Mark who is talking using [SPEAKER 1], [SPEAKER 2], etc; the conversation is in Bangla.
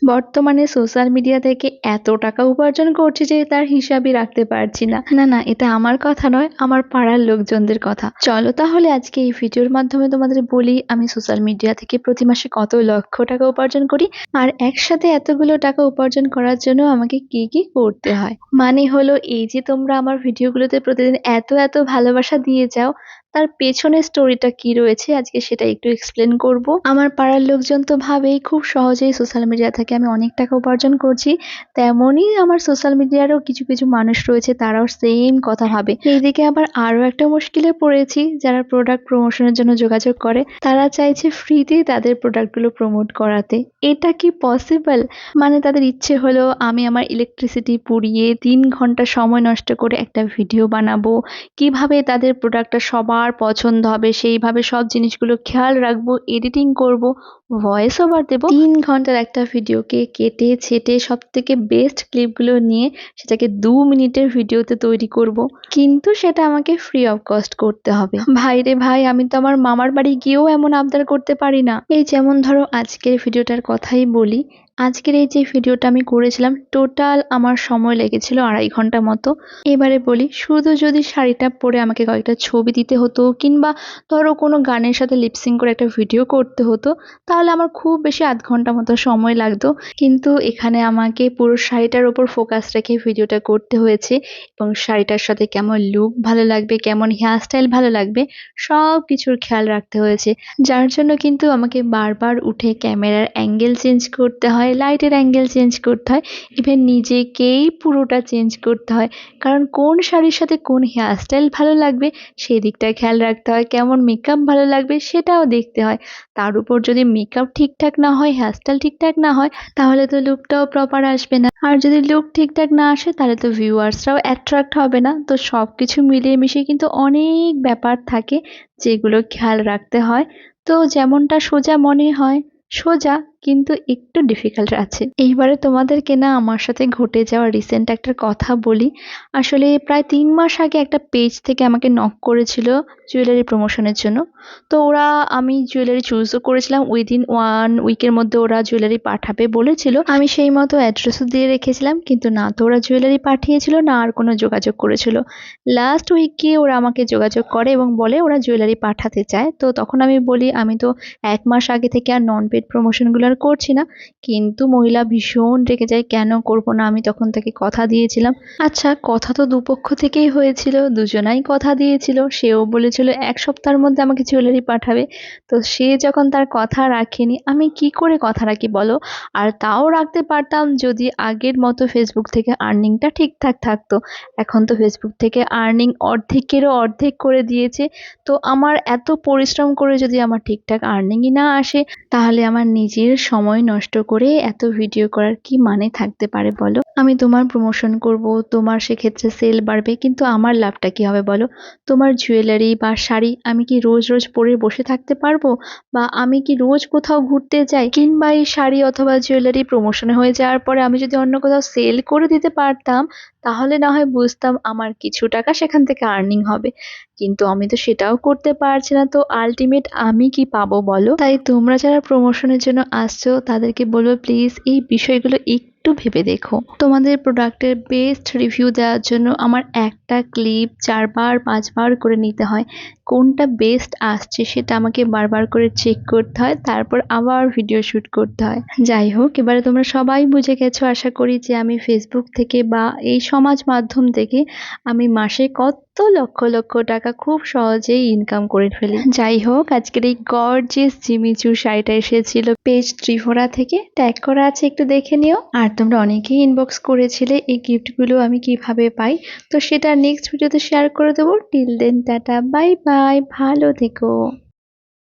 [SPEAKER 1] বর্তমানে সোশ্যাল মিডিয়া থেকে এত টাকা উপার্জন করছি যে তার হিসাবই রাখতে পারছি না। না না, এটা আমার কথা নয়, আমার পাড়ার লোকজনদের কথা। চলো তাহলে আজকে এই ভিডিওর মাধ্যমে তোমাদের বলি আমি সোশ্যাল মিডিয়া থেকে প্রতি মাসে কত লক্ষ টাকা উপার্জন করি, আর একসাথে এতগুলো টাকা উপার্জন করার জন্য আমাকে কি কি করতে হয়। মানে হলো এই যে তোমরা আমার ভিডিওগুলোতে প্রতিদিন এত এত ভালোবাসা দিয়ে যাও, তার পেছনে স্টোরিটা কি রয়েছে আজকে সেটা একটু এক্সপ্লেন করব। আমার পাড়ার লোকজন তো ভাবেই খুব সহজেই সোশ্যাল মিডিয়া থেকে আমি অনেক টাকা উপার্জন করছি, তেমনই আমার সোশ্যাল মিডিয়ারও কিছু কিছু মানুষ রয়েছে তারাও সেম কথা ভাবে। এইদিকে আবার আরো একটা মুশকিলে পড়েছি, যারা প্রোডাক্ট প্রমোশনের জন্য যোগাযোগ করে তারা চাইছে ফ্রিতেই তাদের প্রোডাক্টগুলো প্রমোট করাতে। এটা কি পসিবল? মানে তাদের ইচ্ছে হলো আমি আমার ইলেকট্রিসিটি পুড়িয়ে 3 ঘন্টা সময় নষ্ট করে একটা ভিডিও বানাবো, কিভাবে তাদের প্রোডাক্টটা সবার পছন্দ হবে সেইভাবে সব জিনিসগুলো খেয়াল রাখবো, এডিটিং করব, ভয়েস ওভার দেবো, 3 ঘন্টার একটা ভিডিওকে কেটে ছেটে সব থেকে বেস্ট ক্লিপগুলো নিয়ে সেটাকে 2 মিনিটের ভিডিওতে তৈরি করব। কিন্তু সেটা আমাকে ফ্রি অফ কস্ট করতে হবে। ভাই রে ভাই, আমি তো আমার মামার বাড়ি গিয়েও এমন আবদার করতে পারি না। এই যেমন ধরো আজকের ভিডিওটার কথাই বলি, আজকের এই যে ভিডিওটা আমি করেছিলাম টোটাল আমার সময় লেগেছিল 2.5 ঘন্টা মতো। এবারে বলি, শুধু যদি শাড়িটা পরে আমাকে কয়েকটা ছবি দিতে হতো কিংবা ধরো কোনো গানের সাথে লিপসিং করে একটা ভিডিও করতে হতো, তাহলে আমার খুব বেশি 0.5 ঘন্টা মতো সময় লাগতো। কিন্তু এখানে আমাকে পুরো শাড়িটার ওপর ফোকাস রেখে ভিডিওটা করতে হয়েছে, এবং শাড়িটার সাথে কেমন লুক ভালো লাগবে, কেমন হেয়ার স্টাইল ভালো লাগবে, সব কিছুর খেয়াল রাখতে হয়েছে। যার জন্য কিন্তু আমাকে বারবার উঠে ক্যামেরার অ্যাঙ্গেল চেঞ্জ করতে হয়, লাইটের অ্যাঙ্গেল চেঞ্জ করতে হয়, ইভেন নিজেকেই পুরোটা চেঞ্জ করতে হয়। কারণ কোন শাড়ির সাথে কোন হেয়ার স্টাইল ভালো লাগবে সেই দিকটা খেয়াল রাখতে হয়, কেমন মেকআপ ভালো লাগবে সেটাও দেখতে হয়। তার উপর যদি মেকআপ ঠিকঠাক না হয়, হেয়ার স্টাইল ঠিকঠাক না হয়, তাহলে তো লুকটাও প্রপার আসবে না। আর যদি লুক ঠিকঠাক না আসে তাহলে তো ভিউয়ার্সরাও অ্যাট্রাক্ট হবে না। তো সব কিছু মিলিয়ে মিশিয়ে কিন্তু অনেক ব্যাপার থাকে যেগুলো খেয়াল রাখতে হয়। তো যেমনটা সোজা মনে হয় সোজা, কিন্তু একটু ডিফিকাল্ট আছে। এইবারে তোমাদেরকে না আমার সাথে ঘটে যাওয়া রিসেন্ট একটা কথা বলি। আসলে প্রায় 3 মাস আগে একটা পেজ থেকে আমাকে নক করেছিল জুয়েলারি প্রমোশনের জন্য। তো ওরা, আমি জুয়েলারি চুজও করেছিলাম, উইদিন 1 উইকের মধ্যে ওরা জুয়েলারি পাঠাবে বলেছিল। আমি সেই মতো অ্যাড্রেসও দিয়ে রেখেছিলাম, কিন্তু না তো ওরা জুয়েলারি পাঠিয়েছিল না আর কোনো যোগাযোগ করেছিল। লাস্ট উইকে ওরা আমাকে যোগাযোগ করে এবং বলে ওরা জুয়েলারি পাঠাতে চায়। তো তখন আমি বলি আমি তো 1 মাস আগে থেকে আর নন পেড প্রমোশনগুলো আর করছি না। কিন্তু মহিলা ভীষণ রেগে যায়, কেন করব না, আমি তখন তাকে কথা দিয়েছিলাম। আচ্ছা, কথা তো দুপক্ষ থেকেই হয়েছিল, দুজনাই কথা দিয়েছিল, সেও বলেছিল 1 সপ্তাহের মধ্যে আমাকে জুয়েলারি পাঠাবে। তো সে যখন তার কথা রাখেনি, আমি কি করে কথা রাখি বলো? আর তাও রাখতে পারতাম যদি আগের মতো ফেসবুক থেকে আর্নিংটা ঠিকঠাক থাকতো। এখন তো ফেসবুক থেকে আর্নিং অর্ধেকেরও অর্ধেক করে দিয়েছে। তো আমার এত পরিশ্রম করে যদি আমার ঠিকঠাক আর্নিংই না আসে, তাহলে আমার নিজের সময় নষ্ট করে এত ভিডিও করার কি মানে থাকতে পারে বলো? আমি তোমার প্রমোশন করব, তোমার সেক্ষেত্রে সেল বাড়বে, কিন্তু আমার লাভটা কি হবে বলো? তোমার জুয়েলারি বা শাড়ি আমি কি রোজ রোজ পরে বসে থাকতে পারবো? বা আমি কি রোজ কোথাও ঘুরতে যাই, কিংবা এই শাড়ি অথবা জুয়েলারি প্রমোশন হয়ে যাওয়ার পরে আমি যদি অন্য কোথাও সেল করে দিতে পারতাম, তাহলে না হয় বুঝতাম আমার কিছু টাকা সেখান থেকে আর্নিং হবে। কিন্তু আমি তো সেটাও করতে পারছি না, তো আলটিমেট আমি কি পাবো বলো? তাই তোমরা যারা প্রমোশনের জন্য আসছো তাদেরকে বলবো প্লিজ এই বিষয়গুলো একটু ভেবে দেখো। তোমাদের প্রোডাক্টের বেস্ট রিভিউ দেওয়ার জন্য আমার একটা ক্লিপ 4 বার 5 বার করে নিতে হয়, কোনটা বেস্ট আসছে সেটা আমাকে বারবার করে চেক করতে হয়, তারপর আবার ভিডিও শুট করতে হয়। যাই হোক, এবারে তোমরা সবাই বুঝে গেছো আশা করি যে আমি ফেসবুক থেকে বা এই সমাজ মাধ্যম থেকে আমি মাসে কত লক্ষ লক্ষ টাকা খুব সহজেই ইনকাম করে ফেলি। যাই হোক, আজকের এই গর্জিয়াস জিমিচু শাড়িটা এসেছিল পেজ ত্রিফোরা থেকে, ট্যাগ করা আছে, একটু দেখে নিও। আর তোমরা অনেকেই ইনবক্স করেছিলে এই গিফটগুলো আমি কিভাবে পাই, তো সেটা নেক্সট ভিডিওতে শেয়ার করে দেবো। Till then tata, bye bye, ভালো থেকো।